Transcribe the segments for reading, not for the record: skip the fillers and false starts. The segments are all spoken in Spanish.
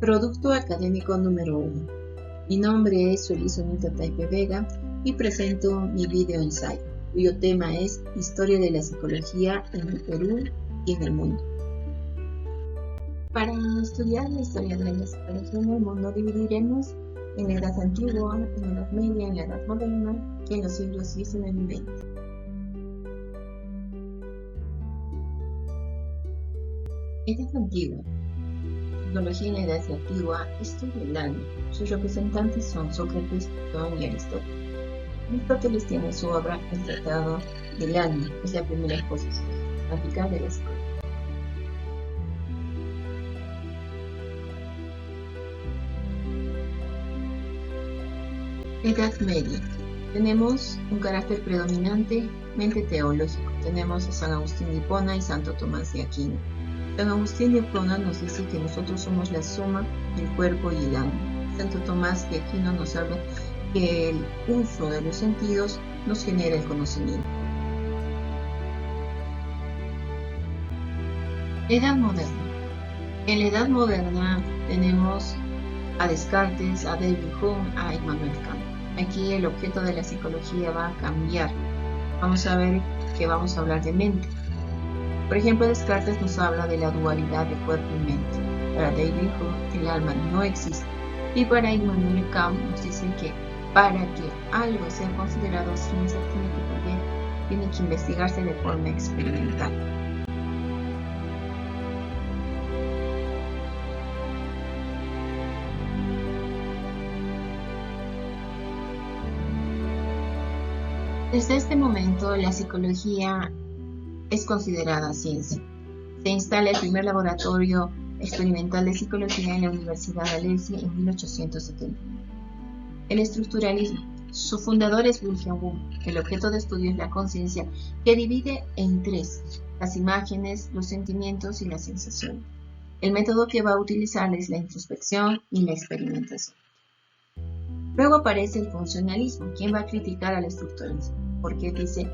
Producto académico número 1. Mi nombre es Suelizonita Taipe Vega y presento mi video ensayo, cuyo tema es Historia de la psicología en el Perú y en el mundo. Para estudiar la historia de la psicología en el mundo dividiremos en la edad antigua, en la edad media, en la edad moderna y en los siglos XIX y XX. Edad antigua. Psicología en la edad antigua estudia el alma. Sus representantes son Sócrates, Platón y Aristóteles. Aristóteles tiene su obra El Tratado del Alma, es la primera exposición sistemática de la psicología. Edad media. Tenemos un carácter predominantemente teológico. Tenemos a San Agustín de Hipona y Santo Tomás de Aquino. San Agustín de Hipona nos dice que nosotros somos la suma del cuerpo y el alma. Santo Tomás de Aquino nos habla que el uso de los sentidos nos genera el conocimiento. Edad moderna. En la edad moderna tenemos a Descartes, a David Hume, a Immanuel Kant. Aquí el objeto de la psicología va a cambiar. Vamos a ver que vamos a hablar de mente. Por ejemplo, Descartes nos habla de la dualidad de cuerpo y mente. Para David Hume, el alma no existe. Y para Immanuel Kant nos dice que para que algo sea considerado ciencia tiene que investigarse de forma experimental. Desde este momento, la psicología es considerada ciencia. Se instala el primer laboratorio experimental de psicología en la Universidad de Alesia en 1870. El estructuralismo. Su fundador es Wilhelm Wundt. El objeto de estudio es la conciencia, que divide en tres: las imágenes, los sentimientos y las sensaciones. El método que va a utilizar es la introspección y la experimentación. Luego aparece el funcionalismo, quien va a criticar al estructuralismo, porque dice: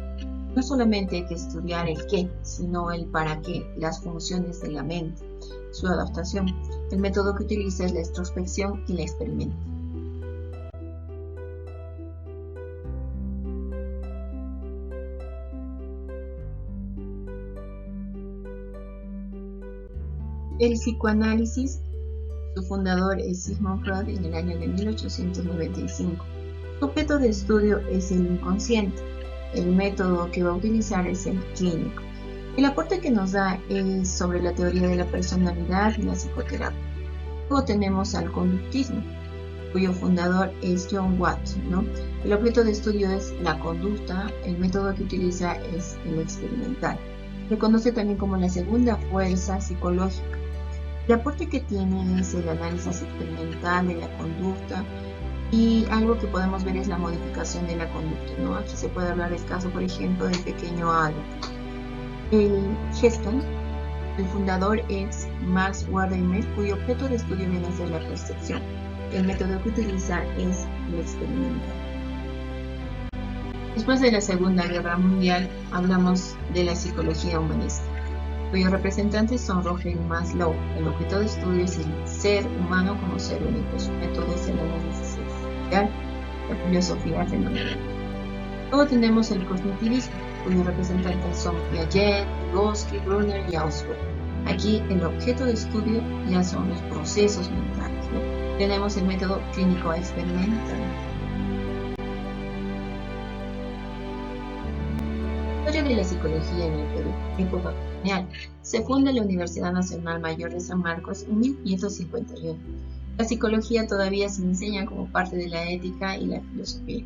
no solamente hay que estudiar el qué, sino el para qué, las funciones de la mente, su adaptación. El método que utiliza es la introspección y la experimentación. El psicoanálisis, su fundador es Sigmund Freud en el año de 1895. Su objeto de estudio es el inconsciente. El método que va a utilizar es el clínico. El aporte que nos da es sobre la teoría de la personalidad y la psicoterapia. Luego tenemos al conductismo, cuyo fundador es John Watson, ¿no? El objeto de estudio es la conducta. El método que utiliza es el experimental. Se conoce también como la segunda fuerza psicológica. El aporte que tiene es el análisis experimental de la conducta, y algo que podemos ver es la modificación de la conducta, ¿no? Aquí se puede hablar del caso, por ejemplo, del pequeño Albert. El Gestalt, el fundador es Max Wertheimer, cuyo objeto de estudio viene a ser la percepción. El método que utiliza es el experimental. Después de la Segunda Guerra Mundial, hablamos de la psicología humanista, cuyos representantes son Roger y Maslow. El objeto de estudio es el ser humano como ser único. Su método es el análisis la filosofía fenomenal. Luego tenemos el cognitivismo, cuyos representantes son Piaget, Vygotsky, Brunner y Ausubel. Aquí el objeto de estudio ya son los procesos mentales, ¿no? Tenemos el método clínico experimental. Historia de la psicología en el Perú, época colonial. Se funda la Universidad Nacional Mayor de San Marcos en 1551. La psicología todavía se enseña como parte de la ética y la filosofía.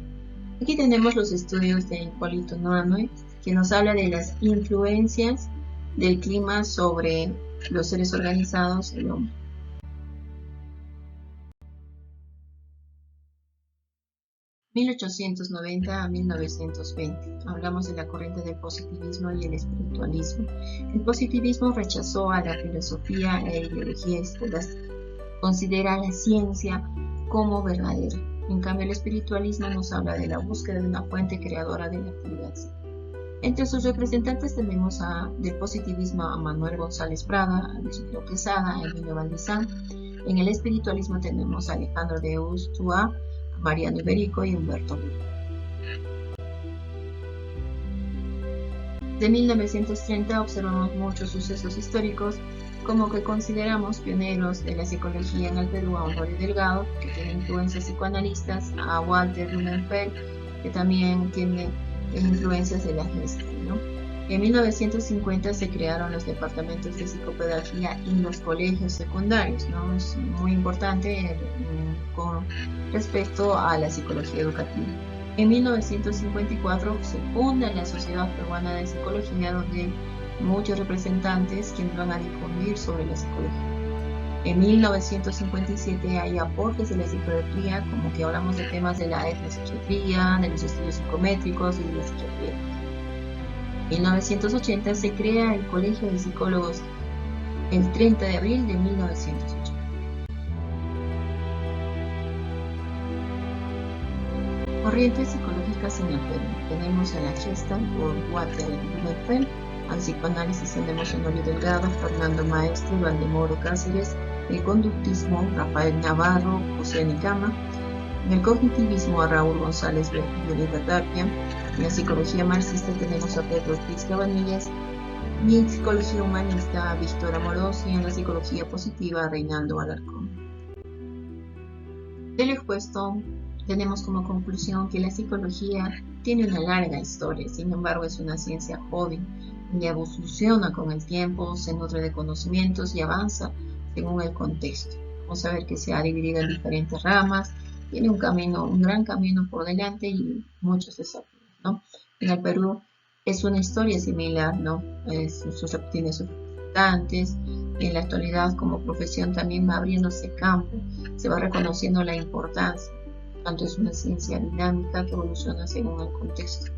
Aquí tenemos los estudios de Hipólito Unanue, que nos habla de las influencias del clima sobre los seres organizados y el hombre. (1890 a 1920). Hablamos de la corriente del positivismo y el espiritualismo. El positivismo rechazó a la filosofía e ideología escolástica. Considera la ciencia como verdadera. En cambio, el espiritualismo nos habla de la búsqueda de una fuente creadora de la actividad. Entre sus representantes tenemos del positivismo a Manuel González Prada, a Luis Quesada, a Emilio Valdizán, En el espiritualismo tenemos a Alejandro de Ustua, a Mariano Iberico y Humberto Rudolph. De 1930 observamos muchos sucesos históricos, como que consideramos pioneros de la psicología en el Perú a Honorio Delgado, que tiene influencias psicoanalistas, a Walter Blumenfeld, que también tiene influencias de la Gestalt, ¿no? En 1950 se crearon los departamentos de psicopedagogía en los colegios secundarios, ¿no? Es muy importante con respecto a la psicología educativa. En 1954 se funda la Sociedad Peruana de Psicología, donde muchos representantes quienes van a difundir sobre la psicología. En 1957 hay aportes de la psiquiatría, como que hablamos de temas de la etnopsiquiatría, de los estudios psicométricos y de la psiquiatría. En 1980 se crea el Colegio de Psicólogos el 30 de abril de 1980. Corrientes psicológicas en el Perú. Tenemos a la Gestalt por Walter Blumenfeld, al psicoanálisis tenemos a Honorio Delgado, Fernando Maestre, Valdemoro Cáceres, el conductismo Rafael Navarro, José Nicama, en el cognitivismo a Raúl González Violeta Tapia, en la psicología marxista tenemos a Pedro Ortiz Cabanillas, y en psicología humanista a Víctor Amorós, y en la psicología positiva a Reinaldo Alarcón. De lo expuesto, tenemos como conclusión que la psicología tiene una larga historia, sin embargo es una ciencia joven y evoluciona con el tiempo, se nutre de conocimientos y avanza según el contexto. Vamos a ver que se ha dividido en diferentes ramas, tiene un gran camino por delante y muchos desafíos, ¿no? En el Perú es una historia similar, ¿no? Tiene sus representantes, y en la actualidad como profesión también va abriéndose campo, se va reconociendo la importancia, tanto es una ciencia dinámica que evoluciona según el contexto.